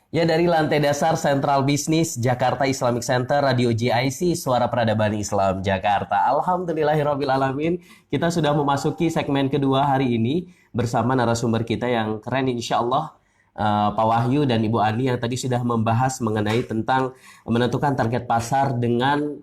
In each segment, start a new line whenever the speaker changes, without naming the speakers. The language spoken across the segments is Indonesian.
Ya, dari lantai dasar Sentral Bisnis Jakarta Islamic Center Radio GIC Suara Peradaban Islam Jakarta. Alhamdulillahirabbil alamin, kita sudah memasuki segmen kedua hari ini bersama narasumber kita yang keren insya Allah, Pak Wahyu dan Ibu Ani yang tadi sudah membahas mengenai tentang menentukan target pasar dengan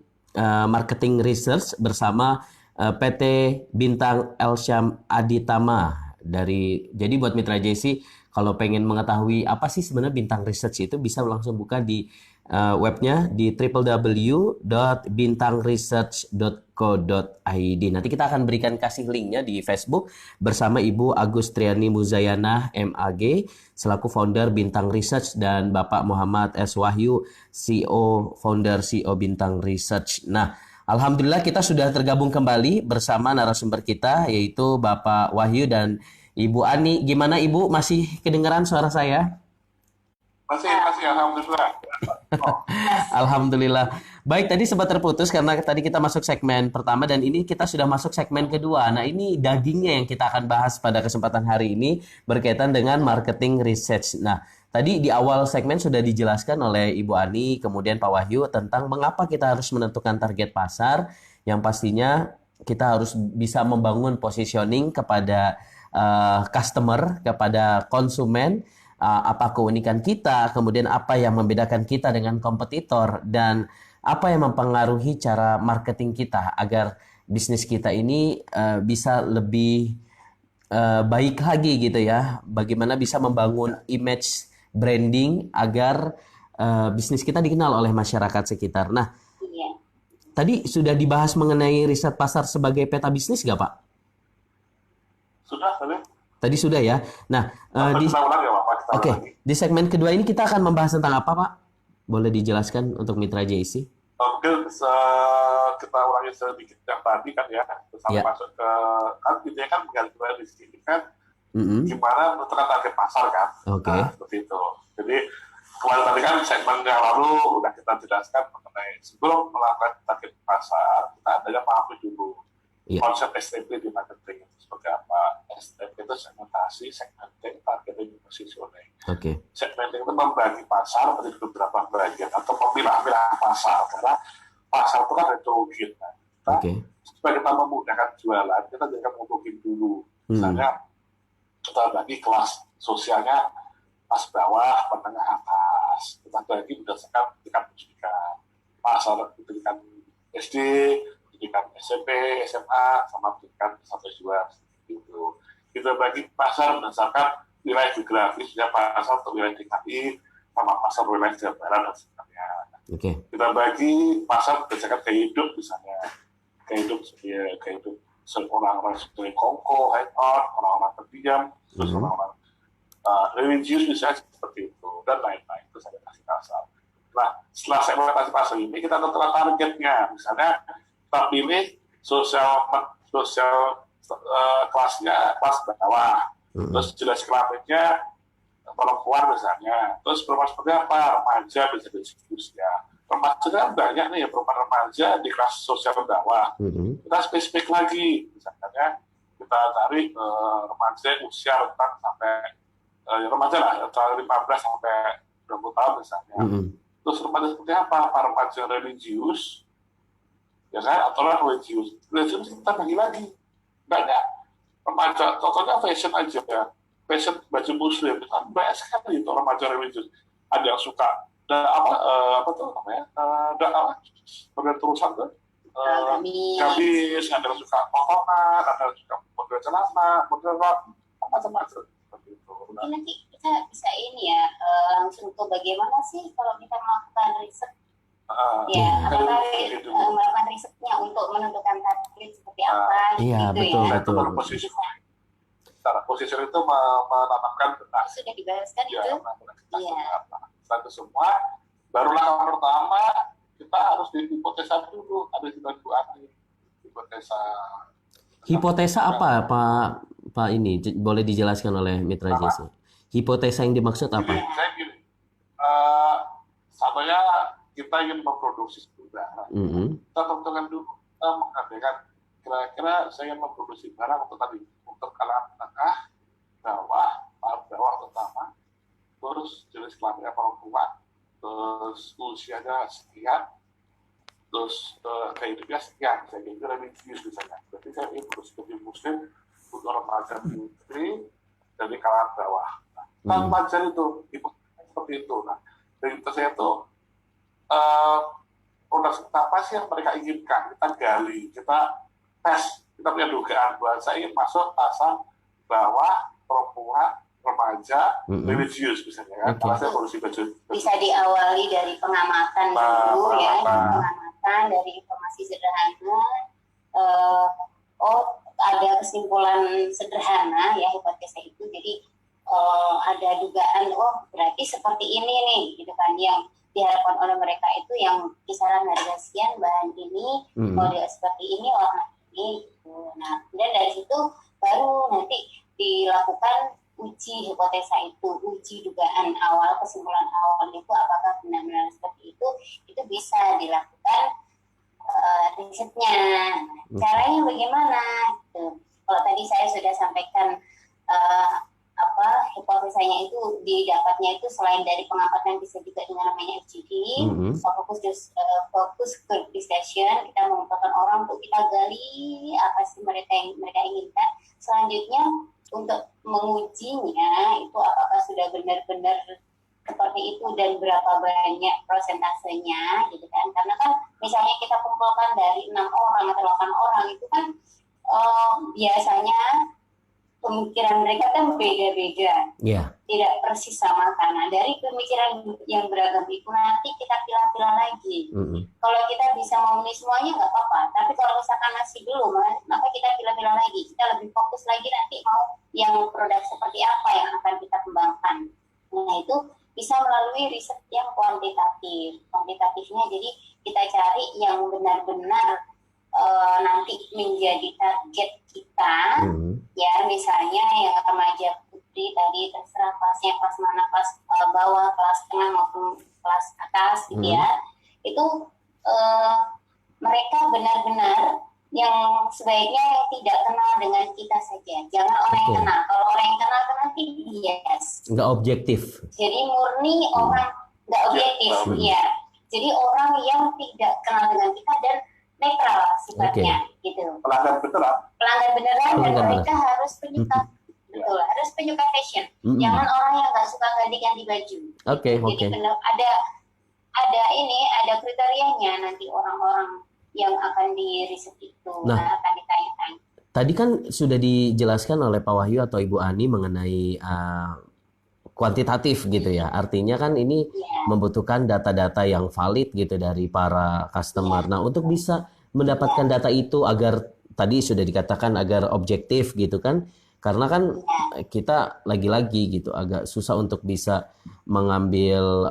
marketing research bersama PT Bintang Elsyam Aditama dari. Jadi buat Mitra JC, kalau pengen mengetahui apa sih sebenarnya Bintang Research itu, bisa langsung buka di webnya di www.bintangresearch.co.id. Nanti kita akan berikan kasih linknya di Facebook bersama Ibu Agustriani Muzayanah MAG selaku founder Bintang Research dan Bapak Muhammad S. Wahyu CEO founder CEO Bintang Research. Nah, Alhamdulillah kita sudah tergabung kembali bersama narasumber kita yaitu Bapak Wahyu dan Ibu Ani. Gimana Ibu, masih kedengaran suara saya?
Masih, alhamdulillah.
Alhamdulillah. Baik, tadi sempat terputus karena tadi kita masuk segmen pertama dan ini kita sudah masuk segmen kedua. Nah, ini dagingnya yang kita akan bahas pada kesempatan hari ini berkaitan dengan marketing research. Nah, tadi di awal segmen sudah dijelaskan oleh Ibu Ani, kemudian Pak Wahyu tentang mengapa kita harus menentukan target pasar, yang pastinya kita harus bisa membangun positioning kepada customer, kepada konsumen, apa keunikan kita, kemudian apa yang membedakan kita dengan kompetitor, dan apa yang mempengaruhi cara marketing kita agar bisnis kita ini bisa lebih baik lagi gitu ya. Bagaimana bisa membangun image branding agar bisnis kita dikenal oleh masyarakat sekitar. Nah,
Iya.
tadi sudah dibahas mengenai riset pasar sebagai peta bisnis nggak Pak?
Sudah, tadi.
Tadi sudah ya. Nah, di
Kita ulang ya, Pak. Kita ulang
oke,
lagi.
di segmen kedua ini kita akan membahas tentang apa, Pak? Boleh dijelaskan untuk Mitra JC?
Mungkin kita ulangi sedikit yang tadi kan ya, terus sampai
Ya.
masuk ke kan intinya kan menggali di sini kan
Mm-mm.
gimana menentukan target pasar kan.
Oke.
Nah, seperti itu. Jadi kemarin tadi kan segmen yang lalu udah kita jelaskan mengenai sebelum melakukan target pasar kita adanya pahami dulu
Iya.
konsep STP di marketing itu seperti apa. STP itu segmentasi, segmenting, targeting, positioning.
Oke.
Segmenting itu membagi pasar menjadi beberapa bagian atau memilah-milah pasar, karena pasar itu kan heterogen. Nah,
Oke.
supaya kita memudahkan jualan, kita jangan ngomongin dulu. Misalnya kita bagi kelas sosialnya kelas bawah, menengah, atas. Kita bagi berdasarkan tingkat pendidikan. Pasar pendidikan SD, pendidikan SMP, SMA, sama pendidikan 1-2 gitu. Kita bagi pasar berdasarkan wilayah geografis, ya pasar untuk wilayah DKI, sama pasar wilayah Jawa Barat dan sebagainya.
Oke.
Kita bagi pasar berdasarkan gaya hidup, misalnya gaya hidup orang-orang seperti kongko, hangout, orang-orang terdiam, terus orang-orang religius misalnya seperti itu, dan lain-lain. Itu segmentasi pasar. Nah, setelah segmentasi pasar ini kita tentukan targetnya. Misalnya kita pilih sosial kelasnya kelas bawah, terus jelas kelaminnya perempuan misalnya, terus perempuan seperti apa, remaja bisa diskusinya. Remaja kan banyak nih ya, perempuan remaja di kelas sosial bawah. Kita spesifik lagi, misalnya kita cari remaja usia rentang sampai remaja lah, antara 15 sampai 20 tahun misalnya. Terus remaja seperti apa? Remaja religius, ya kan? Atau religius. Religius kita bagi lagi. Banyak remaja, contohnya fashion aja ya. Fashion baju muslim, kan banyak sekali itu remaja religius. Ada yang suka, apa tuh namanya? Bagian terusan tuh. Gamis, ada yang suka potongan, ada yang suka model celana, model rok, macam-macam.
Mungkin nanti kita bisa ini ya, langsung ke bagaimana sih kalau kita melakukan riset, melakukan risetnya untuk menentukan target seperti apa,
Iya,
gitu
betul.
ya.
Posisi itu menanamkan benar.
Sudah dibahaskan itu.
Iya. Setelah itu semua, baru langkah pertama kita harus dihipotesa dulu. Ada juga Bu Ani, hipotesa.
Hipotesa apa, Pak ini? Boleh dijelaskan oleh Mitra JC? Hipotesa yang dimaksud apa?
Saya gini, satunya kita ingin memproduksi sebuah barang. Kita tentukan dulu, kita mengandaikan kira-kira saya ingin memproduksi barang untuk kalangan menengah, bawah, tahap bawah terutama, terus terus jenis kelaminnya perempuan, terus usianya sekian, terus kayak hidupnya sekian, saya itu religius misalnya. Berarti saya ini harus lebih muslim untuk remaja putri dari kalangan bawah. Tanpa jadi itu, seperti itu. Nah, dari itu saya itu produk apa sih yang mereka inginkan, kita gali, kita tes, kita punya dugaan bahwa saya ingin masuk pasang bawah perempuan remaja religius misalnya kan.
Okay.
Saya produksi baju.
Bisa diawali dari pengamatan dulu ya, pengamatan dari informasi sederhana. Ada kesimpulan sederhana ya hipotesa itu. Jadi ada dugaan, berarti seperti ini nih, gitu kan, yang diharapkan oleh mereka itu yang kisaran harga sekian, bahan ini, model seperti ini, warna ini, gitu. Nah, kemudian dari situ baru nanti dilakukan uji hipotesa itu, uji dugaan awal, kesimpulan awal itu apakah benar-benar seperti itu bisa dilakukan risetnya. Caranya bagaimana? Gitu. Kalau tadi saya sudah sampaikan hipotesanya itu didapatnya itu selain dari pengamatan bisa juga dengan namanya FGD, fokus group discussion, kita mengumpulkan orang untuk kita gali apa sih mereka inginkan. Selanjutnya untuk mengujinya itu apakah sudah benar-benar seperti itu dan berapa banyak prosentasenya, gitu kan? Karena kan misalnya kita kumpulkan dari 6 orang atau 8 orang itu kan biasanya pemikiran mereka kan beda-beda, tidak persis sama. Karena dari pemikiran yang beragam itu nanti kita pilah-pilah lagi. Kalau kita bisa memenuhi semuanya nggak apa-apa, tapi kalau misalkan masih belum, maka kita pilah-pilah lagi. Kita lebih fokus lagi nanti mau yang produk seperti apa yang akan kita kembangkan. Nah itu bisa melalui riset yang kuantitatif. Kuantitatifnya jadi kita cari yang benar-benar nanti menjadi target kita, ya misalnya yang remaja putri tadi terserah kelasnya kelas mana, kelas bawah, kelas tengah maupun kelas atas, gitu ya. Itu mereka benar-benar yang sebaiknya yang tidak kenal dengan kita saja, jangan orang yang kenal. Kalau orang yang kenal kan nanti
nggak objektif.
Jadi murni orang nggak objektif, ya. Jadi orang yang tidak kenal dengan kita dan netral sifatnya, gitu.
Pelanggan beneran
dan mereka harus penyuka, betul, harus penyuka fashion. Jangan orang yang nggak suka ganti-ganti baju. Jadi ada kriterianya nanti orang-orang yang akan di riset itu, akan ditanya-tanya.
Tadi kan sudah dijelaskan oleh Pak Wahyu atau Ibu Ani mengenai kuantitatif gitu ya. Artinya kan ini membutuhkan data-data yang valid gitu dari para customer. Nah, untuk bisa mendapatkan data itu agar tadi sudah dikatakan agar objektif gitu kan. Karena kan kita lagi-lagi gitu agak susah untuk bisa mengambil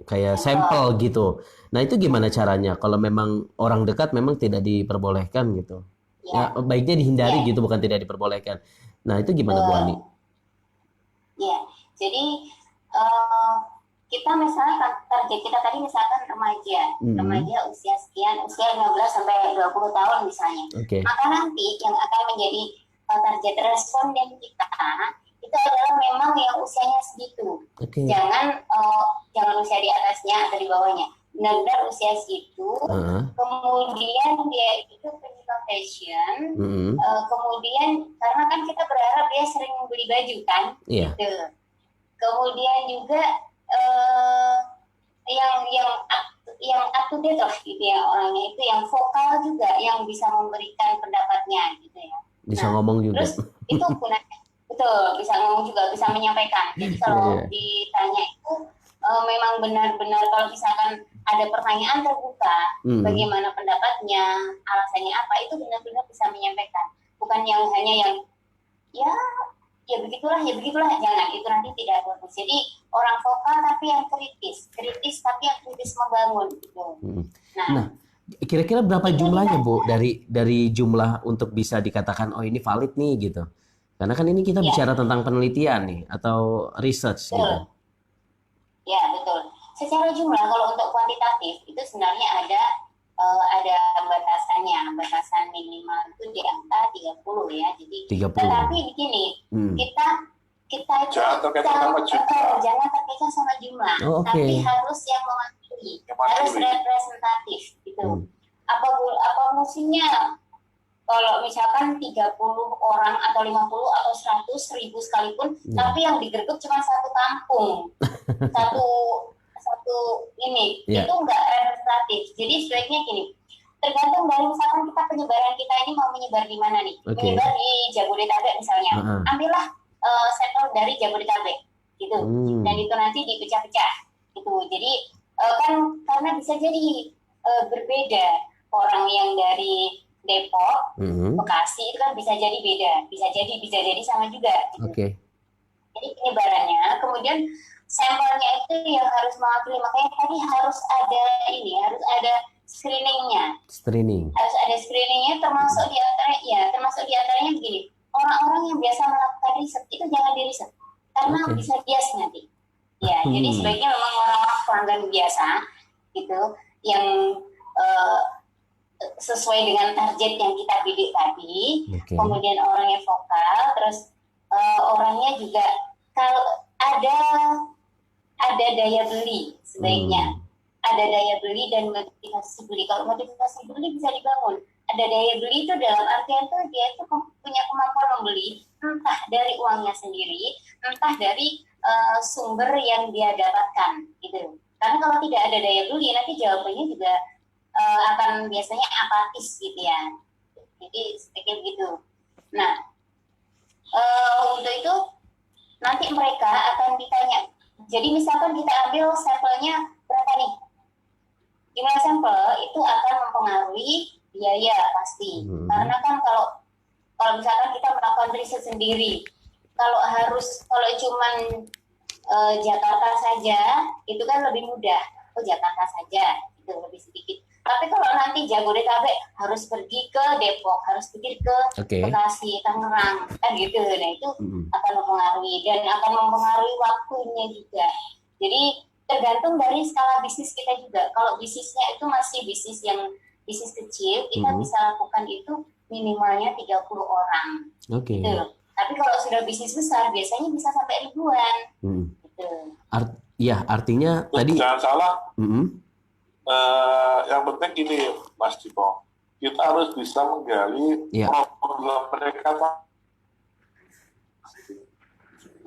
kayak sampel gitu. Nah, itu gimana caranya kalau memang orang dekat memang tidak diperbolehkan gitu. Ya, baiknya dihindari gitu, bukan tidak diperbolehkan. Nah, itu gimana Bu Ani?
Ya, jadi kita misalnya target kita tadi misalkan remaja usia sekian, usia 15 sampai 20 tahun misalnya. Maka nanti yang akan menjadi target responden kita itu adalah memang yang usianya segitu. Jangan usia di atasnya atau di bawahnya. Benar-benar usia segitu. Kemudian dia itu penyuka fashion. Kemudian karena kan kita berharap dia sering beli baju kan, gitu. Kemudian juga yang up to date gitu ya orangnya, itu yang vokal juga, yang bisa memberikan pendapatnya gitu ya.
Bisa ngomong juga.
Terus itu gunanya betul, bisa ngomong juga, bisa menyampaikan. Jadi kalau ditanya itu memang benar-benar kalau misalkan ada pertanyaan terbuka, bagaimana pendapatnya, alasannya apa, itu benar-benar bisa menyampaikan. Bukan yang hanya yang ya begitulah, jangan, itu nanti tidak bagus. Jadi orang vokal tapi yang kritis tapi yang kritis membangun gitu.
Nah, kira-kira berapa jumlahnya Bu dari jumlah untuk bisa dikatakan oh ini valid nih gitu? Karena kan ini kita bicara tentang penelitian nih atau research gitu.
Ya betul. Secara jumlah kalau untuk kuantitatif itu sebenarnya ada batasannya, batasan minimal itu di angka 30 ya. Jadi
30.
tetapi begini, kita kita itu
Jangan terkaitkan sama jumlah.
jangan terkaitkan sama jumlah,
Oh, oke.
tapi harus yang mewakili, harus representatif gitu. Apa fungsinya kalau misalkan 30 orang atau 50 atau 100 ribu sekalipun, tapi yang digerebek cuma satu kampung, satu ini, itu nggak representatif. Jadi sebaiknya gini, tergantung dari misalkan kita penyebaran kita ini mau menyebar di mana nih, menyebar di Jabodetabek misalnya, ambillah sampel dari Jabodetabek gitu, dan itu nanti dipecah-pecah gitu. Jadi kan karena bisa jadi berbeda, orang yang dari Depok, Bekasi itu kan bisa jadi beda, bisa jadi sama juga gitu. Jadi penyebarannya, kemudian sampelnya itu yang harus mewakili, makanya tadi harus ada screeningnya. Harus ada screeningnya, termasuk diantaranya begini, orang-orang yang biasa melakukan riset itu jangan di riset, karena bisa bias nanti. Ya, jadi sebaiknya memang orang-orang pelanggan biasa gitu, yang sesuai dengan target yang kita bidik tadi, kemudian orangnya vokal, terus orangnya juga kalau ada daya beli sebaiknya, ada daya beli dan motivasi beli. Kalau motivasi beli bisa dibangun, ada daya beli itu dalam artian tuh dia itu punya kemampuan membeli, entah dari uangnya sendiri, entah dari sumber yang dia dapatkan gitu. Karena kalau tidak ada daya beli, nanti jawabannya juga akan biasanya apatis gitu ya. Jadi seperti begitu. Nah, untuk itu nanti mereka akan ditanya. Jadi misalkan kita ambil sampelnya berapa nih? Jumlah sampel itu akan mempengaruhi biaya pasti. Karena kan kalau misalkan kita melakukan riset sendiri, kalau cuman Jakarta saja itu kan lebih mudah. Oh, Jakarta saja itu lebih sedikit. Tapi kalau nanti Jabodetabek harus pergi ke Depok, harus pergi ke Bekasi, Tangerang, kan gitu. Nah itu akan mempengaruhi dan akan mempengaruhi waktunya juga. Jadi tergantung dari skala bisnis kita juga. Kalau bisnisnya itu masih bisnis kecil, kita bisa lakukan itu minimalnya 30 orang. Gitu. Tapi kalau sudah bisnis besar, biasanya bisa sampai ribuan. Gitu.
Artinya tadi
jangan salah. Yang penting gini, Mas Dipo, kita harus bisa menggali problem mereka.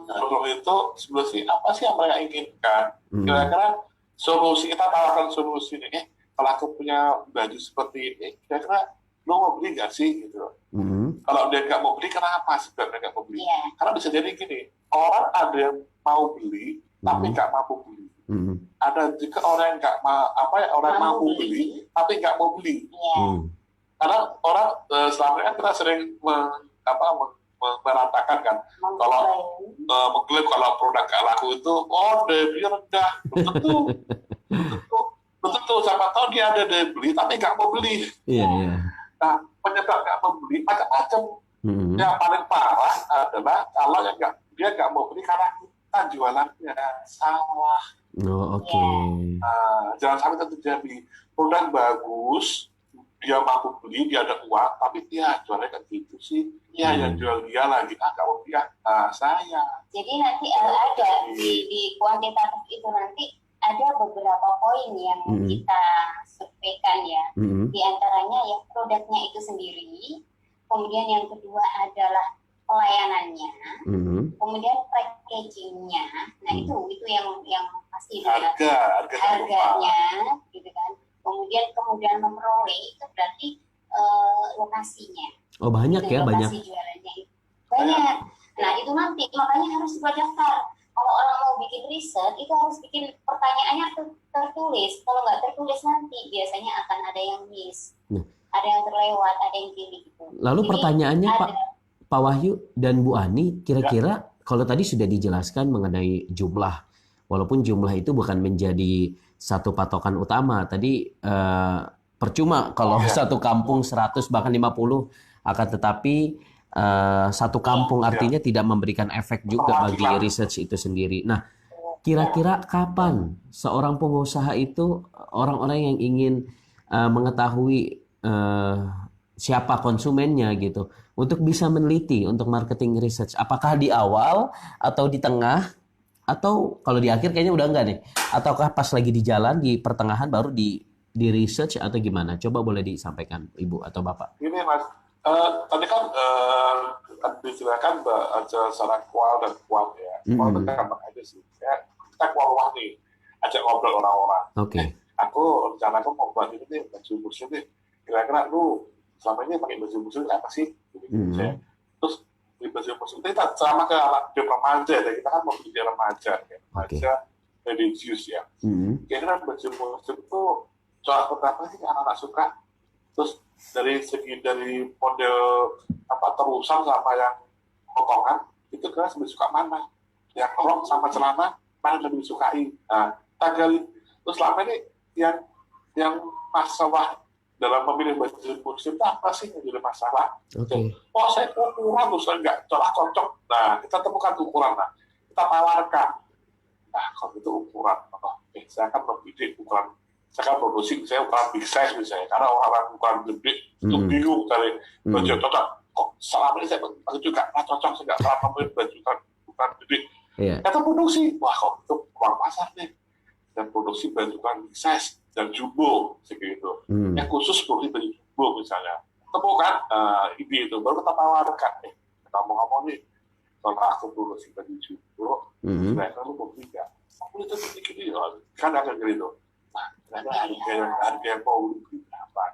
Problem itu sebenarnya apa sih yang mereka inginkan? Kira-kira solusi, kita tawarkan solusi nih. Kalau aku punya baju seperti ini, kira-kira lo mau beli nggak sih? Gitu. Kalau dia nggak mau beli, kenapa sebabnya nggak mau beli? Karena bisa jadi gini, orang ada yang mau beli, tapi nggak mampu beli. Ada juga orang yang nggak mampu beli tapi nggak mau beli. Karena orang selama ini kita sering meratakan kan, kalau mengklaim kalau produk nggak laku itu daya beli rendah, betul siapa tahu dia ada daya beli tapi nggak mau beli. Nah, penyebab nggak mau beli macam-macam. Yang paling parah adalah kalau dia nggak mau beli karena kita jualannya salah. Jangan sampai terjadi produk bagus, dia mampu beli, dia ada uang, tapi dia jualnya kayak gitu sih. Yang jual dia lagi, nggak mau dia, saya.
Jadi nanti ada di kuantitatif itu nanti ada beberapa poin yang kita surveikan ya. Di antaranya ya produknya itu sendiri, kemudian yang kedua adalah pelayanannya, kemudian packagingnya. Nah itu yang pasti harganya, gitu kan. Kemudian memperoleh itu berarti lokasinya.
Banyak
itu,
ya,
lokasi
banyak.
Jualannya itu banyak. Nah itu nanti makanya harus buat daftar. Kalau orang mau bikin riset itu harus bikin pertanyaannya tertulis. Kalau nggak tertulis nanti biasanya akan ada yang miss, ada yang terlewat, ada yang pilih gitu.
Lalu jadi, pertanyaannya Pak Wahyu dan Bu Ani, kira-kira kalau tadi sudah dijelaskan mengenai jumlah, walaupun jumlah itu bukan menjadi satu patokan utama. Tadi percuma kalau satu kampung 100 bahkan 50, akan tetapi satu kampung artinya tidak memberikan efek juga bagi research itu sendiri. Nah, kira-kira kapan seorang pengusaha itu, orang-orang yang ingin mengetahui siapa konsumennya gitu. Untuk bisa meneliti untuk marketing research, apakah di awal atau di tengah atau kalau di akhir kayaknya udah enggak nih. Ataukah pas lagi di jalan di pertengahan baru di research atau gimana? Coba boleh disampaikan Ibu atau Bapak.
Ini Mas, tadi kan disilakan aja secara kual dan kuat ya. Kual itu gampang aja sih. Ya, kita kual nih, ajak ngobrol orang-orang.
Oke.
Aku rencana aku mau buat ini nih, baju muslim nih. Kira-kira lu selama ini pakai baju muslim apa sih? Terus di baju muslim itu kita sama ke anak remaja ya. Kita kan mau jadi remaja ya. Remaja religius ya. Kira-kira baju muslim itu soal pertama sih anak-anak suka. Terus dari model terusan sama yang potongan itu kira lebih suka mana? Yang rok sama celana mana lebih disukai? Nah, gali. Terus selama ini yang masalah dalam memilih baju muslim itu apa sih yang jadi masalah? Oh, saya ukuran terus nggak cocok. Nah, kita temukan ukuran, nah kita tawarkan. Nah, kalau itu ukuran, saya akan membidik ukuran. Saya kan produksi, saya ukuran big size misalnya, karena orang ukuran gede itu bingung cari baju yang cocok. Kok selama ini saya pakai juga nggak cocok, saya nggak pernah memilih baju ukuran gede. Kata produksi, wah kok itu uang pasar nih. Dan produksi baju ukuran big size dan jumbo segitu. Yang khusus produksi baju jumbo misalnya. Temukan ide itu, baru kita tawarkan. Kita ngomong nih, kalau aku produksi baju jumbo, mereka lu mau beli nggak? Aku itu begini, kan agak gitu. Nah, harga yang mau beli berapa?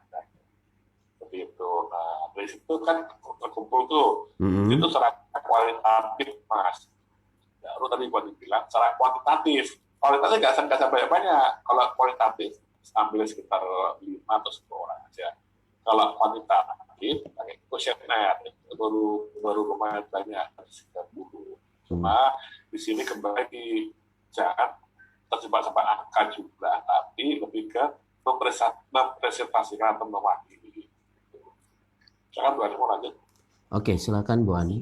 Seperti itu. Nah, dari situ kan terkumpul tuh. Itu secara kualitatif, Mas. Baru tadi gua bilang secara kuantitatif. Kualitasnya nggak sampai banyak. Kalau kualitatif, ambil sekitar 5 atau 10 orang aja. Kalau kuantitatif, pakai kuesioner baru lumayan banyak, sekitar 10. Cuma di sini kembali jangan terjebak sampai angka jumlah, tapi lebih ke mempresentasikan atau mewakili. Silakan Bu Ani mau lanjut.
Oke, silakan Bu Ani.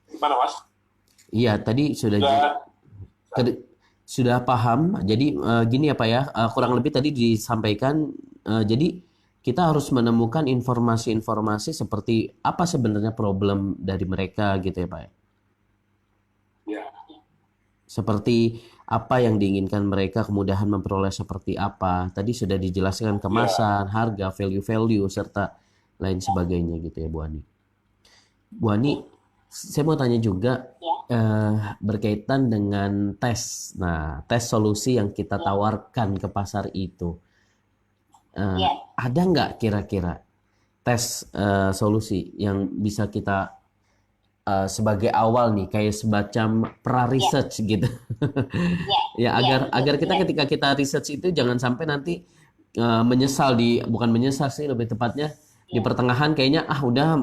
Gimana Mas?
Iya, tadi sudah paham. Jadi gini ya Pak ya, kurang lebih tadi disampaikan. Jadi kita harus menemukan informasi-informasi seperti apa sebenarnya problem dari mereka gitu ya Pak.
Ya.
Seperti apa yang diinginkan mereka, kemudahan memperoleh seperti apa. Tadi sudah dijelaskan kemasan, harga, value, serta lain sebagainya gitu ya Bu Ani. Bu Ani, saya mau tanya juga berkaitan dengan tes. Nah, tes solusi yang kita tawarkan ke pasar itu. Ada nggak kira-kira tes solusi yang bisa kita sebagai awal nih, kayak semacam pra-research gitu. Ya, agar kita ketika kita research itu jangan sampai nanti menyesal bukan menyesal sih, lebih tepatnya di pertengahan kayaknya udah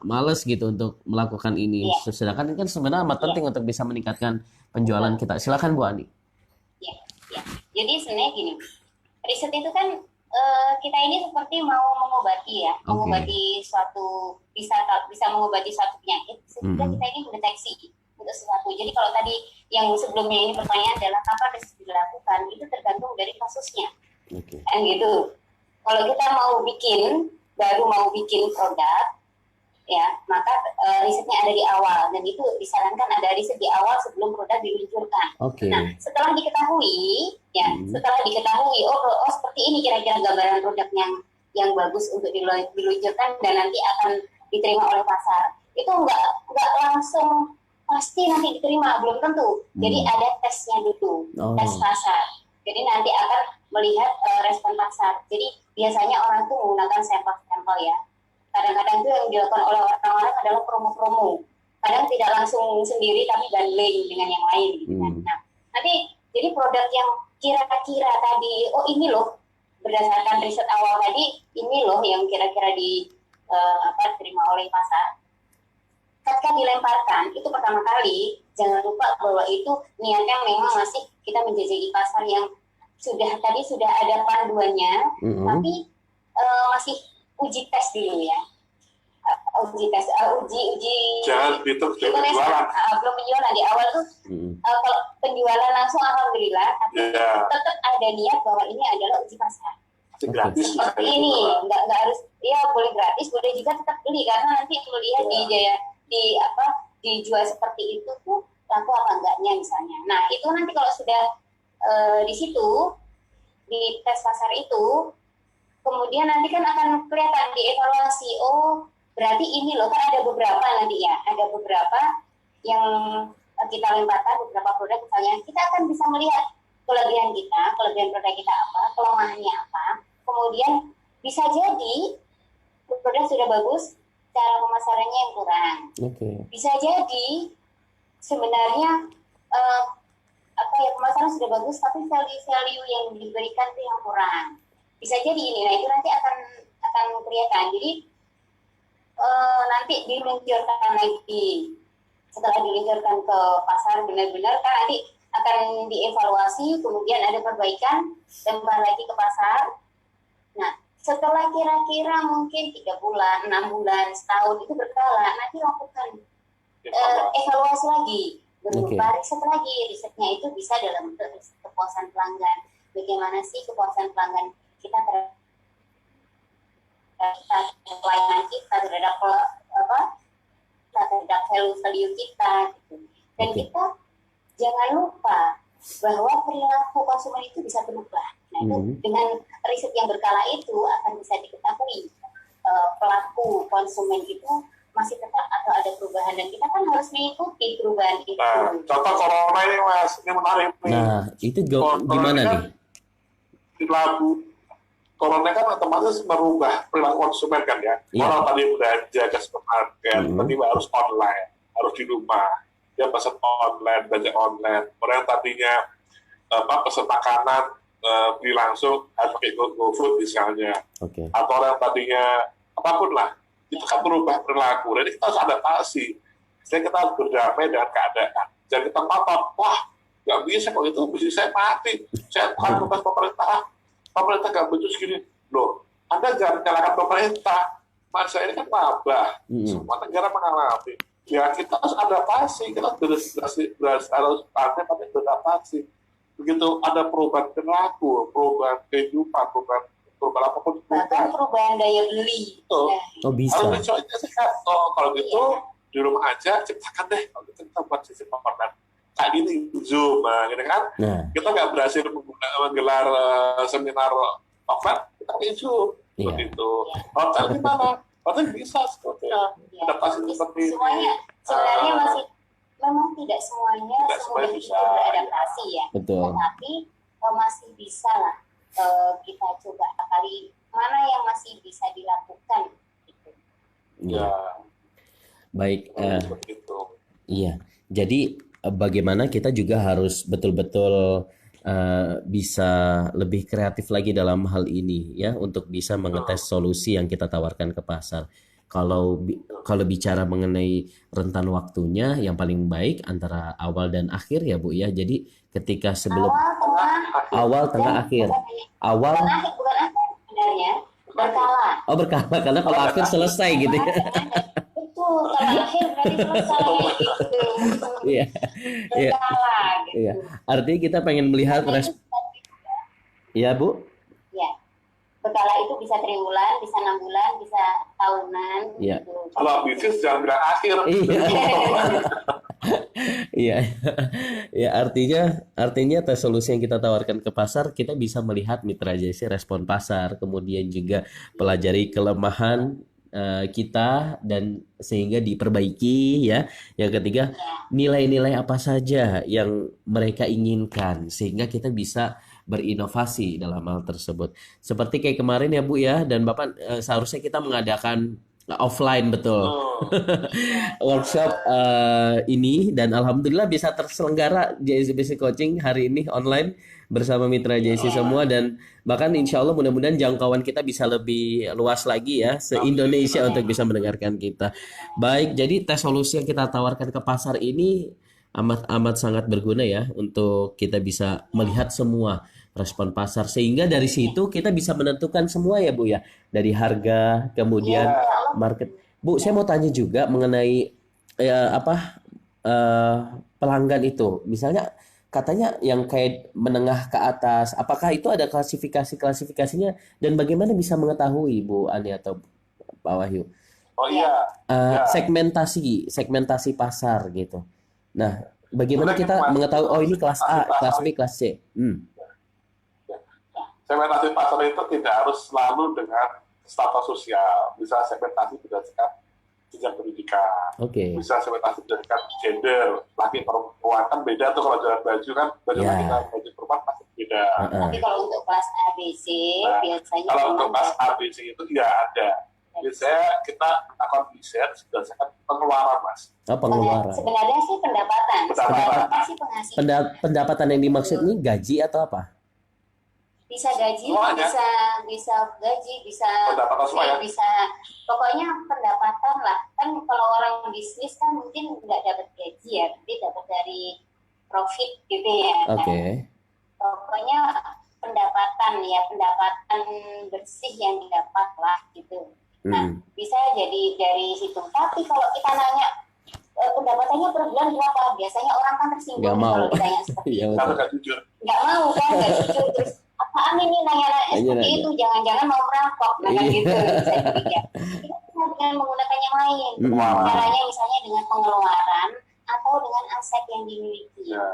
males gitu untuk melakukan ini. Sedangkan ini kan sebenarnya amat penting untuk bisa meningkatkan penjualan kita. Silakan Bu Ani.
Jadi sebenarnya gini, riset itu kan kita ini seperti mau mengobati ya, mengobati suatu bisa mengobati suatu penyakit sehingga kita ini mendeteksi untuk sesuatu. Jadi kalau tadi yang sebelumnya ini pertanyaan adalah kapan riset dilakukan, itu tergantung dari kasusnya. Kan gitu. Kalau kita baru mau bikin produk, ya maka risetnya ada di awal, dan itu disarankan ada riset di awal sebelum produk diluncurkan. Nah, setelah diketahui, oh seperti ini kira-kira gambaran produk yang bagus untuk diluncurkan dan nanti akan diterima oleh pasar. Itu nggak langsung pasti nanti diterima, belum tentu. Jadi ada tesnya dulu, tes pasar. Jadi nanti akan melihat respon pasar. Jadi biasanya orang tuh menggunakan sampel ya. Kadang-kadang itu yang dilakukan oleh orang-orang adalah promo-promo. Kadang tidak langsung sendiri tapi bundling dengan yang lain gitu kan. Nah, nanti jadi produk yang kira-kira tadi, oh ini loh berdasarkan riset awal tadi, ini loh yang kira-kira diterima oleh pasar. Ketika dilemparkan, itu pertama kali jangan lupa bahwa itu niatnya memang masih kita menjajaki pasar yang sudah ada panduannya, tapi masih uji tes dulu ya. Uji
jangan itu penjualan.
Belum penjualan di awal tuh. Kalau penjualan langsung alhamdulillah, tapi tetap ada niat bahwa ini adalah uji pasar.
Masih
Oke.
gratis bisa
Seperti ini, nggak harus, ya boleh gratis, boleh juga tetap beli karena nanti melihat dijual seperti itu tuh laku apa enggaknya misalnya. Nah itu nanti kalau sudah di situ di tes pasar itu, kemudian nanti kan akan kelihatan di evaluasi. Oh berarti ini loh, kan ada beberapa nanti ya, ada beberapa yang kita lemparkan, beberapa produk misalnya, kita akan bisa melihat kelebihan kita, kelebihan produk kita apa, kelemahannya apa. Kemudian bisa jadi produk sudah bagus, cara pemasarannya yang kurang.
Oke.
Bisa jadi sebenarnya pemasaran sudah bagus, tapi value yang diberikan itu yang kurang. Bisa jadi ini, nah itu nanti akan kelihatan. Jadi nanti diluncurkan lagi, setelah diluncurkan ke pasar benar-benar kan nanti akan dievaluasi, kemudian ada perbaikan, lempar lagi ke pasar. Nah setelah kira-kira mungkin 3 bulan, 6 bulan, setahun itu berkala, nanti lakukan evaluasi lagi, berupa riset lagi. Risetnya itu bisa dalam bentuk riset kepuasan pelanggan. Bagaimana sih kepuasan pelanggan kita terhadap pelayanan kita, terhadap value kita gitu. Dan kita jangan lupa bahwa perilaku konsumen itu bisa berubah. Nah itu dengan riset yang berkala itu akan bisa diketahui pelaku konsumen itu masih tetap atau ada perubahan, dan kita kan harus mengikuti perubahan itu.
Nah, contoh corona ini Mas, ini menarik nih.
Nah, itu gimana nih?
Di lagu corona kan otomatis merubah perilaku konsumen kan ya.
Iya.
Orang tadi belanja ke supermarket, tiba-tiba harus online, harus di rumah. Dia pesan online, belanja online. Orang yang tadinya pesan makanan beli langsung harus pakai GoFood misalnya.
Oke.
Atau orang yang tadinya apapun lah, itu kan berubah perilaku. Jadi kita harus adaptasi. Jadi kita harus berdamai dengan keadaan. Jangan kita patok, wah nggak bisa kok itu, bisnis saya mati. Saya bukan tugas pemerintah. Pemerintah nggak becus gini. Loh, Anda jangan menyalahkan pemerintah. Masa ini kan wabah. Semua negara mengalami. Ya kita harus adaptasi. Kita harus beradaptasi. Begitu ada perubahan perilaku, perubahan kehidupan, perubahan apapun.
Bahkan perubahan daya beli.
Oh bisa.
Kalau kalau gitu di rumah aja ciptakan deh. Kalau gitu kita buat sistem online kayak gini, Zoom, gitu kan.
Nah,
Kita nggak berhasil menggelar seminar offline, kita pakai Zoom.
Iya.
Seperti itu. Hotel gimana? Hotel bisa sebetulnya. Adaptasi seperti ini.
Semuanya sebenarnya memang tidak semuanya
Tidak semuanya
semudah
bisa.
itu beradaptasi ya.
betul.
Tetapi masih bisa lah kita coba kali mana yang masih bisa dilakukan. Gitu.
Iya.
Ya,
Baik.
seperti itu.
Iya. Jadi bagaimana kita juga harus betul-betul bisa lebih kreatif lagi dalam hal ini ya, untuk bisa mengetes solusi yang kita tawarkan ke pasar. Kalau bicara mengenai rentan waktunya, yang paling baik antara awal dan akhir ya Bu ya. Jadi ketika sebelum awal, tengah, akhir. Awal,
Bukan akhir sebenarnya, berkala.
oh berkala, karena kalau akhir selesai gitu ya.
Betul, kalau akhir berarti selesai gitu.
Iya. Iya.
Berkala gitu.
Iya. Artinya kita pengen melihat ya Bu.
Ya, berkala itu bisa 3 bulan, bisa 6 bulan, bisa tahunan.
Iya.
Gitu.
Kalau bisnis jangan bilang akhir.
Iya. Iya. Ya artinya tes solusi yang kita tawarkan ke pasar, kita bisa melihat mitra JC respon pasar, kemudian juga pelajari kelemahan kita dan sehingga diperbaiki ya. Yang ketiga, nilai-nilai apa saja yang mereka inginkan sehingga kita bisa berinovasi dalam hal tersebut. Seperti kayak kemarin ya Bu ya, dan Bapak seharusnya kita mengadakan offline betul. Workshop ini, dan alhamdulillah bisa terselenggara JC Basic Coaching hari ini online bersama mitra JC semua, dan bahkan insya Allah mudah-mudahan jangkauan kita bisa lebih luas lagi ya, se-Indonesia untuk bisa mendengarkan kita. Baik, jadi tes solusi yang kita tawarkan ke pasar ini amat sangat berguna ya, untuk kita bisa melihat semua respon pasar, sehingga dari situ kita bisa menentukan semua ya Bu ya, dari harga kemudian market. Bu, saya mau tanya juga mengenai pelanggan itu. Misalnya katanya yang kayak menengah ke atas. Apakah itu ada klasifikasinya dan bagaimana bisa mengetahui Bu Ani atau Pak Wahyu?
Oh iya, ya.
Segmentasi pasar gitu. Nah, bagaimana
Sebenarnya
kita mengetahui oh ini kelas A,
segmentasi
kelas
pasar
B, kelas C?
segmentasi pasar itu tidak harus selalu dengan status sosial. Bisa segmentasi berdasarkan jenjang pendidikan.
Oke.
Bisa segmentasi berdasarkan gender. Laki perempuan kan beda tuh kalau jalan baju kan baju
Ya.
laki dan baju perempuan pasti beda.
Tapi kalau untuk kelas ABC
Nah,
biasanya
kalau
memang
untuk kelas ABC itu ya ada. Biasanya kita akan riset berdasarkan pengeluaran, Mas.
Oh, pengeluaran.
sebenarnya sih pendapatan. Sebenarnya sih penghasilan.
Pendapatan yang dimaksud ini gaji atau apa?
Bisa gaji,
Semuanya.
bisa gaji, bisa
Pendapatan semua ya?
bisa pokoknya pendapatan lah. Kan kalau orang bisnis kan mungkin nggak dapat gaji ya, tapi dapat dari profit gitu ya.
Oke.
Pokoknya pendapatan bersih yang didapat lah gitu. Nah, bisa jadi dari situ. Tapi kalau kita nanya pendapatannya per bulan berapa, biasanya orang kan tersinggung
Nggak mau.
kalau ditanya seperti
Iya,
itu.
betul.
Karena nggak jujur.
Nggak mau kan, nggak jujur. Terus apaan ini nanya-nanya seperti
Nanya-nanya.
itu, jangan-jangan mau merampok, nah kan
Iya.
gitu. Bisa juga. Kita bisa dengan menggunakan yang lain.
Pengeluaran.
Caranya misalnya dengan pengeluaran atau dengan aset yang dimiliki.
Ya.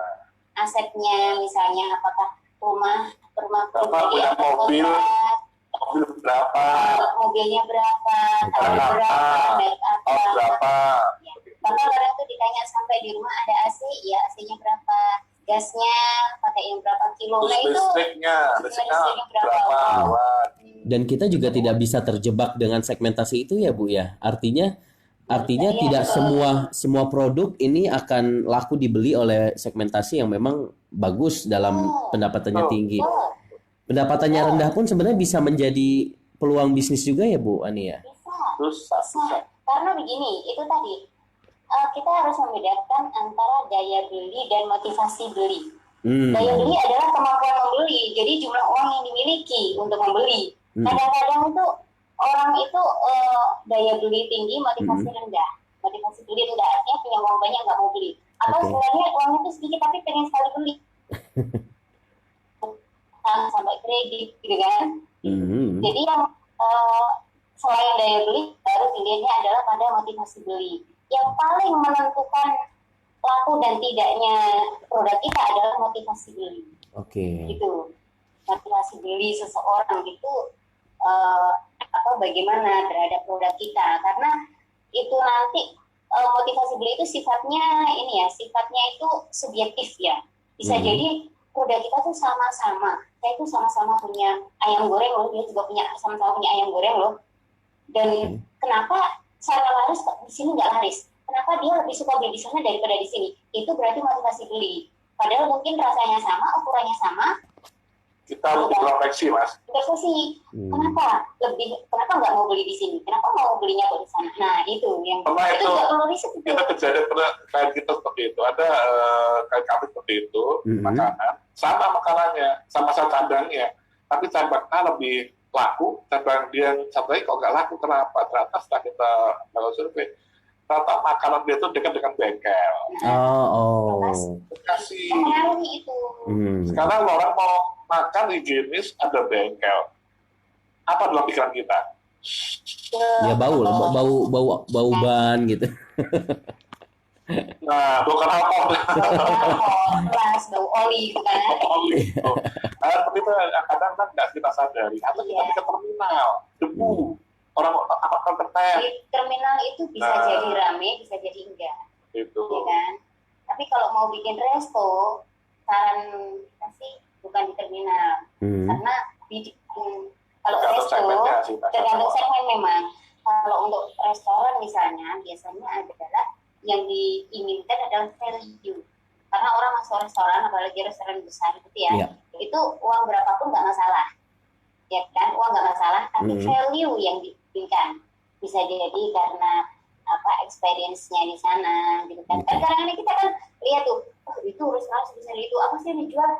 Asetnya misalnya apakah rumah
Bapak
pribadi
punya
atau
mobil.
kontrak,
Mobil berapa?
mobilnya berapa, tanah
Berapa?
berapa, merek apa.
Oh, berapa?
Ya. Bahkan kadang tuh ditanya sampai di rumah ada AC, ya AC-nya berapa, gasnya pakai yang berapa kilo,
Terus
nah itu
listriknya berapa? Wah,
Dan kita juga tidak bisa terjebak dengan segmentasi itu ya Bu ya. Artinya
Iya,
tidak
betul.
semua produk ini akan laku dibeli oleh segmentasi yang memang bagus dalam pendapatannya tinggi.
Oh,
Pendapatannya rendah pun sebenarnya bisa menjadi peluang bisnis juga ya Bu Ani ya.
bisa.
bisa.
Karena begini, itu tadi kita harus membedakan antara daya beli dan motivasi beli. Daya beli adalah kemampuan membeli, jadi jumlah uang yang dimiliki untuk membeli. Kadang-kadang itu orang itu daya beli tinggi, motivasi rendah. Motivasi beli rendah artinya punya uang banyak nggak mau beli. Atau
Oke.
sebenarnya uangnya itu sedikit tapi pengen sekali beli. Sampai kredit gitu kan. Jadi yang selain daya beli, baru dilihatnya adalah pada motivasi beli. Yang paling menentukan laku dan tidaknya produk kita adalah motivasi beli.
Oke.
Gitu. Motivasi beli seseorang itu bagaimana terhadap produk kita. Karena itu nanti motivasi beli itu sifatnya itu subjektif ya. Bisa jadi produk kita tuh sama-sama. Saya tuh sama-sama punya ayam goreng loh, dia juga sama-sama punya ayam goreng loh. Dan kenapa saya laris kok di sini nggak laris? Kenapa dia lebih suka beli di sana daripada di sini? Itu berarti motivasi beli. Padahal mungkin rasanya sama, ukurannya sama.
Kita harus introspeksi, Mas.
Introspeksi. Kenapa nggak mau beli di sini? Kenapa mau belinya kok di sana? Nah itu yang itu nggak perlu riset itu.
Kita kejadian pernah kayak kita seperti itu. Ada kayak kami seperti itu makanan, sama makanannya, sama-sama cadangnya, tapi cabang A lebih laku, cabang dia yang satu lagi kok nggak laku. Kenapa? Ternyata setelah kita melakukan survei, ternyata makanan dia itu dekat dengan bengkel. Kasih.
Mengaruhi itu.
Sekarang orang mau makan higienis ada bengkel. Apa dalam pikiran kita?
Ya bau ban gitu.
Nah, bukan apa?
Keras, bau oli gitu kan.
Oli. Seperti itu kadang kan nggak kita sadari. Atau kita ke terminal, debu. Orang apa terteh.
Di terminal itu bisa jadi rame, bisa jadi enggak.
Itu.
Ya kan? Tapi kalau mau bikin resto, saran kita sih bukan di terminal. Karena kalau resto, tergantung segmen memang. Kalau untuk restoran misalnya, biasanya adalah yang diinginkan adalah value. Karena orang masuk restoran, apalagi restoran besar gitu ya, itu uang berapapun nggak masalah. Ya kan, uang nggak masalah, tapi value yang diinginkan. Bisa jadi karena experience-nya di sana gitu kan. Kadang-kadang kita kan lihat tuh, itu restoran sebesar itu apa sih yang dijual?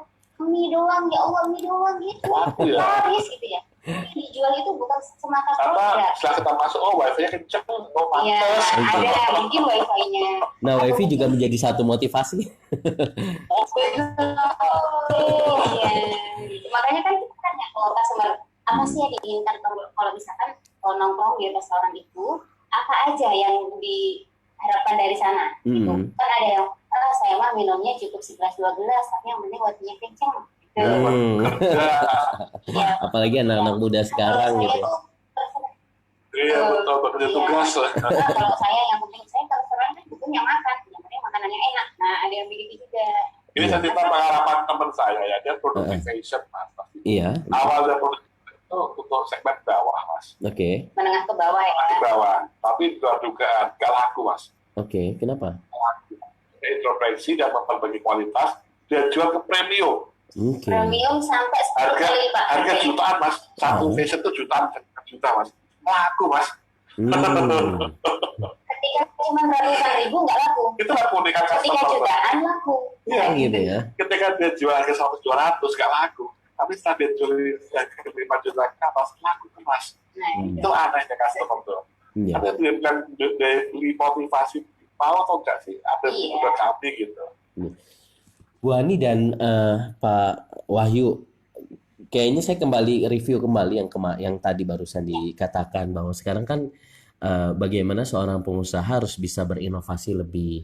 Mie doang, ya Allah, mie doang gitu. Laris gitu ya. dijual itu bukan semata
Karena
produk.
setelah kita masuk, wifi-nya kenceng,
Iya,
pantas.
ada mungkin wifi-nya.
Nah, wifi juga menjadi satu motivasi.
Oh, iya. Gitu. Makanya kan kita tanya kalau customer apa sih yang diinginkan kalau misalkan kalau nongkrong di restoran itu apa aja yang diharapkan dari sana gitu. Kan ada yang saya mah minumnya cukup 11-12 tapi yang penting wifi-nya kenceng gitu.
Ya,
Apalagi anak-anak muda sekarang
Kalau
gitu.
saya tuh terserah.
iya betul, bekerja
Iya.
tugas.
Kalau saya yang penting saya terserah kan butuhnya makan, yang penting makanannya enak. Nah ada yang begitu juga.
Ini saya cerita pengalaman teman saya ya, dia produksi fashion mas.
Iya.
Awal dia produksi itu untuk segmen bawah mas,
Oke.
Menengah ke bawah ya.
di bawah. Tapi luar dugaan, gak laku mas.
Oke, kenapa?
Dia introspeksi dan memperbaiki kualitas, dia jual ke premium.
Oke.
Premium sampai 10
Harga
kali lipat.
harga jutaan mas, satu fashion itu jutaan, juta mas. Laku mas.
Ketika cuma ratusan ribu nggak laku.
Itu lah keunikan
Ketika
customer.
jutaan laku.
Iya,
Gitu ya.
ketika dia jual harga 100-200 gak laku. Tapi setelah dia jual harga 5 juta ke atas, laku tuh mas.
Nah,
Itu anehnya customer tuh.
Iya.
Tapi dia bilang daya beli motivasi mau atau enggak sih? Ada
Iya.
juga kami gitu.
Bu Ani dan Pak Wahyu, kayaknya saya kembali review kembali yang tadi barusan dikatakan bahwa sekarang kan bagaimana seorang pengusaha harus bisa berinovasi lebih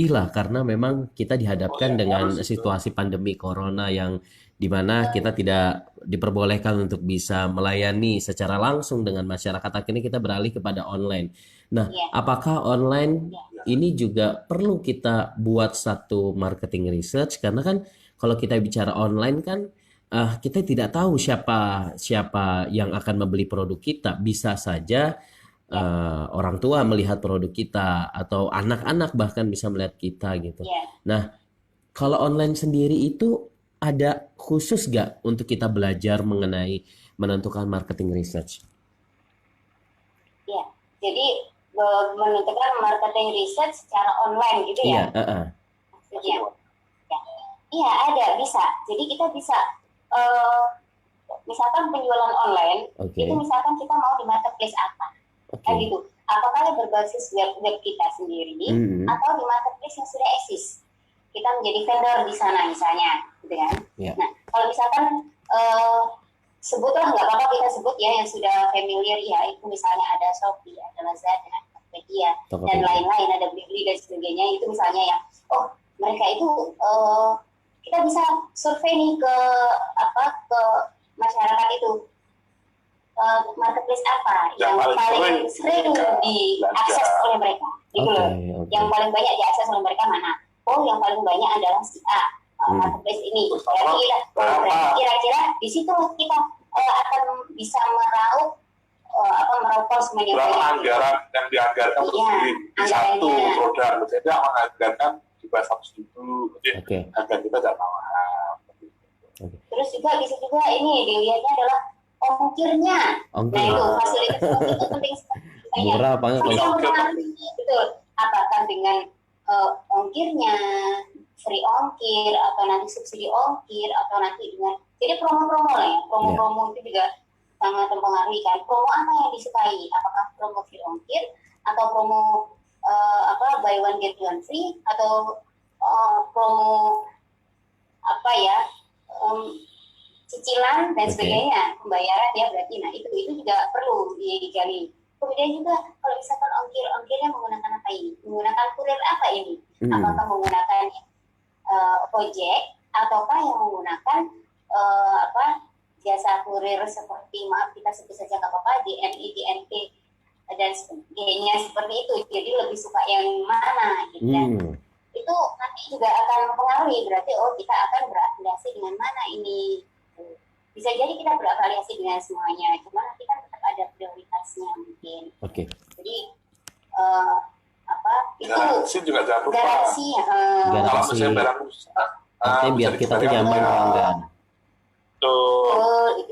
lah karena memang kita dihadapkan dengan situasi pandemi corona yang dimana kita tidak diperbolehkan untuk bisa melayani secara langsung dengan masyarakat. Akhirnya kita beralih kepada online. Nah, apakah online ini juga perlu kita buat satu marketing research karena kan kalau kita bicara online kan kita tidak tahu siapa yang akan membeli produk kita. Bisa saja orang tua melihat produk kita atau anak-anak bahkan bisa melihat kita gitu. Nah, kalau online sendiri itu ada khusus gak untuk kita belajar mengenai menentukan marketing research?
ya. Jadi menentukan marketing research secara online gitu
Iya,
ya. Maksudnya. Iya ada bisa. Jadi kita bisa misalkan penjualan online itu misalkan kita mau di marketplace apa, kan gitu. Apakah yang berbasis web kita sendiri atau di marketplace yang sudah eksis. Kita menjadi vendor di sana misalnya, gitu kan. Nah kalau misalkan sebutlah nggak apa-apa kita sebut ya yang sudah familiar ya itu misalnya ada Shopee, ada Lazada, Tokopedia dan lain-lain, ada Blibli dan sebagainya itu misalnya ya. Oh mereka itu kita bisa survei nih ke masyarakat itu marketplace apa yang paling sering diakses oleh mereka gitu loh. Yang paling banyak diakses oleh mereka mana? Oh yang paling banyak adalah si A marketplace ini. Kira-kira di situ kita akan bisa meraup konsumen yang
berapa
banyak.
anggaran yang dianggarkan untuk beli satu produk, tidak menganggarkan juga 100.000, jadi harga kita tidak mahal.
Terus juga di situ juga ini dilihatnya adalah ongkirnya. Nah itu fasilitas ongkir itu penting sekali.
Murah banget.
Betul. Apakah dengan ongkirnya, free ongkir atau nanti subsidi ongkir atau nanti dengan jadi promo-promo lah ya. Promo-promo itu juga sangat mempengaruhi kan. Promo apa yang disukai? Apakah promo free ongkir atau promo buy one get one free atau promo cicilan dan sebagainya, pembayaran ya berarti. Nah itu juga perlu digali. Kemudian juga kalau misalkan ongkirnya menggunakan apa ini? Menggunakan kurir apa ini? Apakah menggunakan ojek ataukah yang menggunakan jasa kurir seperti maaf kita sebut saja nggak apa-apa DNI, DNP dan sebagainya seperti itu. Jadi lebih suka yang mana gitu kan? Itu nanti juga akan mempengaruhi berarti kita akan berafiliasi dengan mana ini. Bisa jadi kita berafiliasi dengan semuanya, cuma nanti kan tetap ada prioritasnya mungkin. Jadi itu
garansi juga jangan lupa.
Garansi.
Kalau misalnya barang rusak,
biar kita tuh nyaman pelanggan.
Itu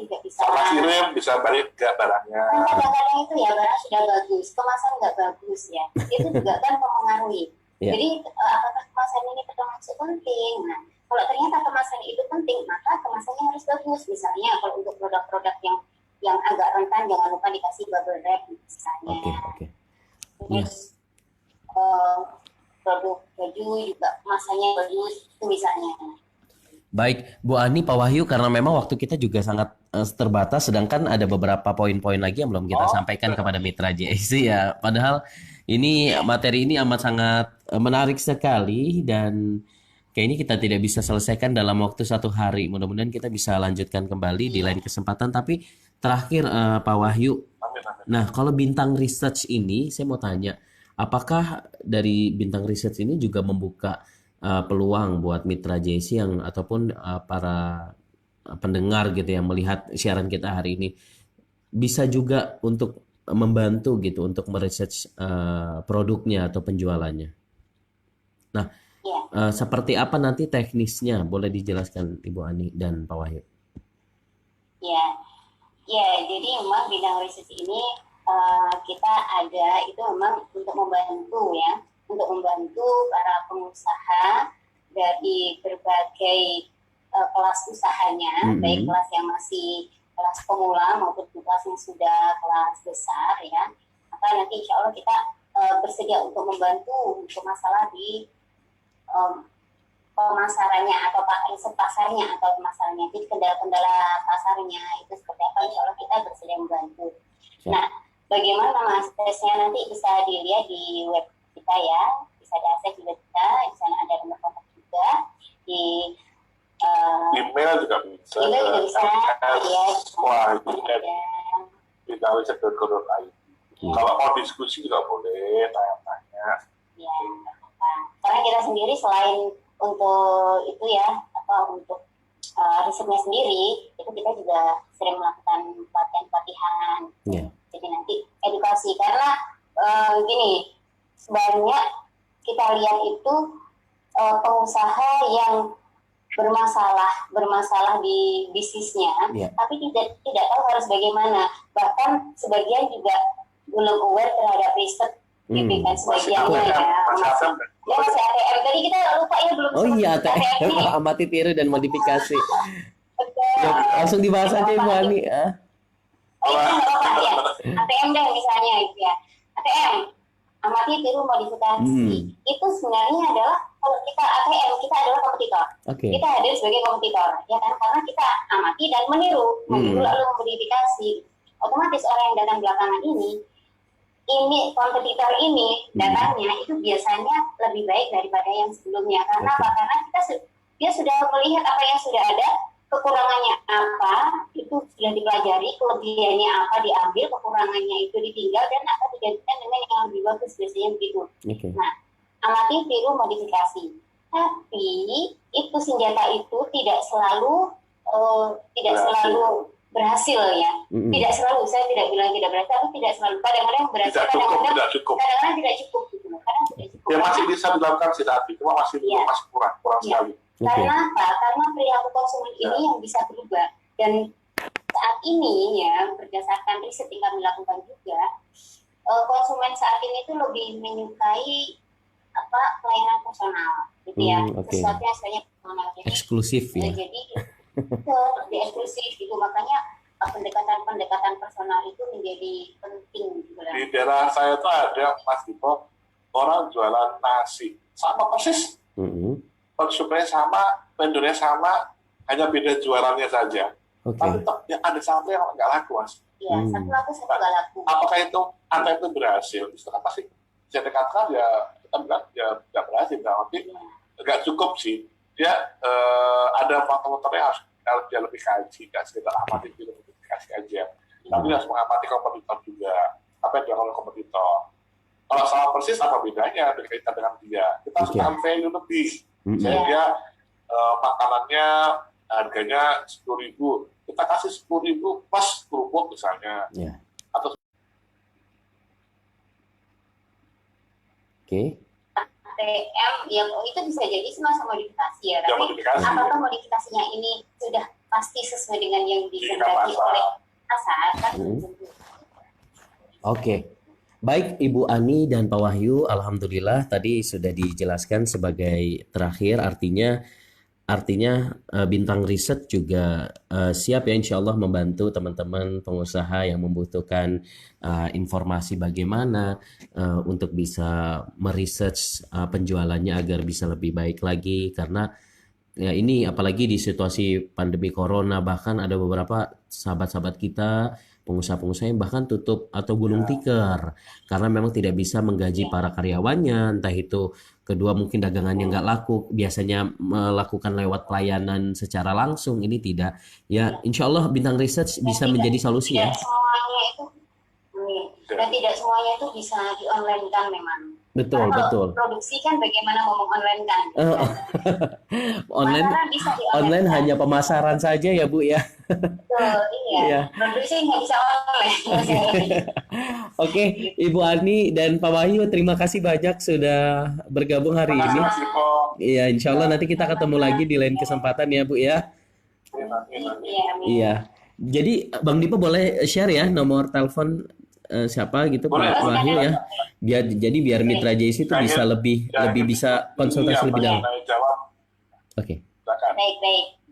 juga bisa.
Sama kirim bisa balik ke barangnya.
Kadang-kadang itu ya barang sudah bagus, kemasan nggak bagus ya, itu juga kan mempengaruhi. Jadi apakah kemasan ini termasuk penting? Nah, Kalau ternyata kemasan itu penting, maka kemasannya harus bagus. Misalnya kalau untuk produk-produk yang agak rentan, jangan lupa dikasih bubble wrap misalnya.
Oke.
Terus produk baju juga kemasannya bagus itu misalnya.
Baik, Bu Ani, Pak Wahyu, karena memang waktu kita juga sangat terbatas, sedangkan ada beberapa poin-poin lagi yang belum kita sampaikan kepada mitra JSC ya. Padahal ini materi ini amat sangat menarik sekali dan kayaknya kita tidak bisa selesaikan dalam waktu 1 hari. Mudah-mudahan kita bisa lanjutkan kembali di lain kesempatan. Tapi terakhir Pak Wahyu,
Amin, amin.
nah kalau Bintang Research ini saya mau tanya, apakah dari Bintang Research ini juga membuka peluang buat mitra JC yang ataupun para pendengar gitu yang melihat siaran kita hari ini bisa juga untuk membantu gitu untuk meresearch produknya atau penjualannya. Nah, seperti apa nanti teknisnya? Boleh dijelaskan Ibu Ani dan Pak Wahyu?
Ya, jadi memang bidang riset ini kita ada itu memang untuk membantu ya, untuk membantu para pengusaha dari berbagai kelas usahanya, baik kelas yang masih kelas pemula maupun kelas yang sudah kelas besar ya. Maka nanti insya Allah kita bersedia untuk membantu untuk masalah di pemasarannya atau riset pasarnya atau pemasarannya. Jadi kendala-kendala pasarnya itu seperti apa, insya Allah kita bersedia membantu. Nah, bagaimana Mas tesnya nanti bisa dilihat di web kita ya, bisa diakses di web kita, di sana ada nomor kontak juga, di
email juga bisa.
Email juga bisa, ya.
Wah, itu bintangriset.co.id. Kalau mau diskusi juga boleh, tanya-tanya.
Ya, karena kita sendiri selain untuk itu ya, untuk risetnya sendiri, itu kita juga sering melakukan pelatihan-pelatihan. Jadi nanti edukasi, karena gini, banyak kita lihat itu pengusaha yang bermasalah di bisnisnya, tapi tidak tahu harus bagaimana. Bahkan sebagian juga belum aware terhadap riset, gitu kan sebagiannya ya. Masih ATM. Tadi kita lupa ya belum.
Oh iya, ATM, amati tiru dan modifikasi. Langsung dibahas aja Ibu Ani.
Oh iya, nggak apa-apa ya. ATM deh misalnya gitu ya. ATM, amati tiru modifikasi. Itu sebenarnya adalah kalau kita ATM, kita adalah kompetitor. Kita hadir sebagai kompetitor, ya kan? Karena kita amati dan meniru lalu memodifikasi. Otomatis orang yang datang belakangan ini kompetitor ini datangnya itu biasanya lebih baik daripada yang sebelumnya. Karena apa? Karena dia sudah melihat apa yang sudah ada, kekurangannya apa, itu sudah dipelajari, kelebihannya apa diambil, kekurangannya itu ditinggal, dan akan digantikan dengan yang lebih bagus, biasanya begitu. Nah, amati tiru modifikasi. Tapi itu senjata itu tidak selalu berhasil ya. Tidak selalu, saya tidak bilang tidak berhasil, tapi tidak selalu. Kadang-kadang berhasil, kadang-kadang tidak cukup gitu. Kadang tidak cukup.
Ya masih bisa dilakukan sih tapi cuma masih kurang sekali.
Karena apa? Karena perilaku konsumen ini yang bisa berubah. Dan saat ini ya, berdasarkan riset yang kami lakukan juga, konsumen saat ini itu lebih menyukai pelayanan personal, gitu ya. Sesuatu yang sebenarnya personal.
Eksklusif ya.
Jadi lebih eksklusif gitu, makanya pendekatan personal itu menjadi penting gitu.
Di daerah saya tuh ada Mas Dito, orang jualan nasi sama persis, konsumennya sama, vendornya sama, hanya beda jualannya saja. Tapi tetap ya ada satu yang nggak laku, Mas.
Iya, satu laku, satu nggak laku.
Apakah itu berhasil? Itu kan pasti bisa dikatakan ya kita bilang ya nggak berhasil, tapi nggak cukup sih. Dia ada faktor-faktornya harus dia lebih kaji, nggak sekedar amati itu kasih aja. Tapi harus mengamati kompetitor juga. Apa yang dilakukan oleh kompetitor? Kalau sama persis apa bedanya berkaitan dengan dia? Kita harus mengambil value lebih. Misalnya dia makanannya harganya 10.000, kita kasih 10.000 plus kerupuk misalnya. Atau
ATM yang itu bisa jadi semasa modifikasi ya, tapi apakah modifikasinya ini sudah pasti sesuai dengan yang dikehendaki oleh pasar kan?
Baik Ibu Ani dan Pak Wahyu, alhamdulillah tadi sudah dijelaskan sebagai terakhir, artinya artinya Bintang Riset juga siap ya insya Allah membantu teman-teman pengusaha yang membutuhkan informasi bagaimana untuk bisa meresearch penjualannya agar bisa lebih baik lagi, karena ya ini apalagi di situasi pandemi corona, bahkan ada beberapa sahabat-sahabat kita pengusaha-pengusaha yang bahkan tutup atau gulung tikar karena memang tidak bisa menggaji para karyawannya, entah itu kedua mungkin dagangannya nggak laku, biasanya melakukan lewat pelayanan secara langsung, ini tidak. Ya insya Allah Bintang Research bisa menjadi solusi ya.
Tidak semuanya itu, dan tidak semuanya itu bisa di online kan memang.
Betul,
Karena
betul.
produksi kan bagaimana ngomong online kan.
Online
Pemasaran bisa di
online
kan.
hanya pemasaran saja ya Bu ya.
Betul, iya.
Iya.
Produksi nggak bisa online.
Oke, Ibu Ani dan Pak Wahyu, terima kasih banyak sudah bergabung hari
Terima kasih
ini.
Mas Iko.
Iya, insya Allah nanti kita ketemu lagi di lain kesempatan ya Bu ya.
Iya, amin.
Iya. Jadi Bang Dipo boleh share ya nomor telepon siapa gitu
Boleh.
Pak Wahyu ya. Biar Mitra JC itu bisa lebih bisa konsultasi lebih dalam.
Saya jawab,
Oke.
silakan.
Baik.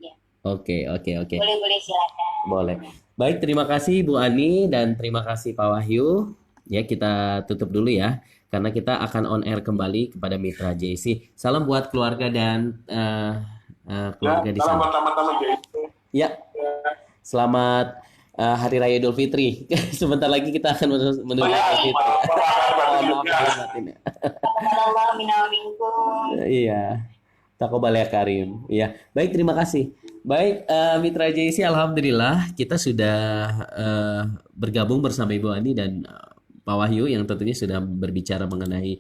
Ya.
Oke.
Boleh silakan.
Boleh. Baik, terima kasih Bu Ani dan terima kasih Pak Wahyu. Ya, kita tutup dulu ya, karena kita akan on air kembali kepada Mitra JC. Salam buat keluarga dan keluarga di
Salam
sana.
buat teman-teman JC.
Ya, selamat Hari Raya Idul Fitri. Sebentar lagi kita akan menuju Idul Fitri. Mohon maaf lahir batin ya.
Alhamdulillah minal minkum.
Iya. Taqabbal ya Karim. Iya. Baik, terima kasih. Baik, Mitra JC, alhamdulillah kita sudah bergabung bersama Ibu Ani dan Pak Wahyu yang tentunya sudah berbicara mengenai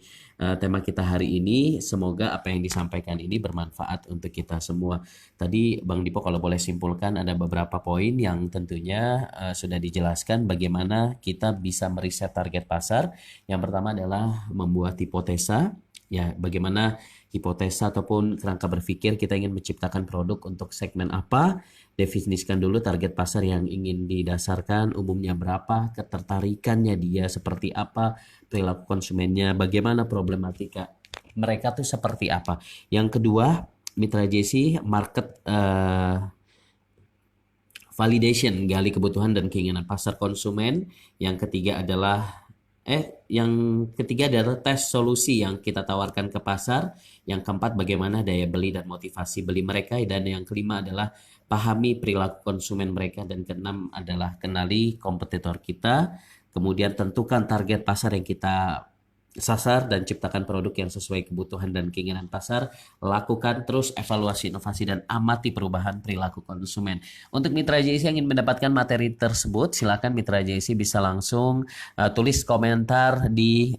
tema kita hari ini. Semoga apa yang disampaikan ini bermanfaat untuk kita semua. Tadi Bang Dipo kalau boleh simpulkan ada beberapa poin yang tentunya sudah dijelaskan bagaimana kita bisa meriset target pasar. Yang pertama adalah membuat hipotesa. Ya, bagaimana hipotesa ataupun kerangka berpikir kita ingin menciptakan produk untuk segmen apa, definisikan dulu target pasar yang ingin didasarkan, umumnya berapa, ketertarikannya dia seperti apa, perilaku konsumennya, bagaimana problematika mereka tuh seperti apa. Yang kedua, Mitra JC, market validation, gali kebutuhan dan keinginan pasar konsumen. Yang ketiga adalah tes solusi yang kita tawarkan ke pasar. Yang keempat, bagaimana daya beli dan motivasi beli mereka. Dan yang kelima adalah pahami perilaku konsumen mereka. Dan keenam adalah kenali kompetitor kita. Kemudian tentukan target pasar yang kita sasar dan ciptakan produk yang sesuai kebutuhan dan keinginan pasar. Lakukan terus evaluasi inovasi dan amati perubahan perilaku konsumen. Untuk Mitra JC yang ingin mendapatkan materi tersebut, silakan Mitra JC bisa langsung tulis komentar di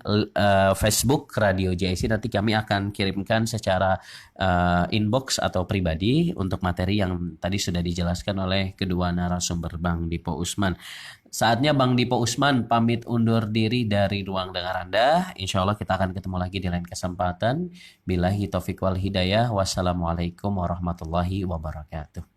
Facebook Radio JC. Nanti kami akan kirimkan secara inbox atau pribadi untuk materi yang tadi sudah dijelaskan oleh kedua narasumber Bang Dipo Usman. Saatnya Bang Dipo Usman pamit undur diri dari ruang dengar Anda. Insya Allah kita akan ketemu lagi di lain kesempatan. Billahi taufiq wal hidayah. Wassalamualaikum warahmatullahi wabarakatuh.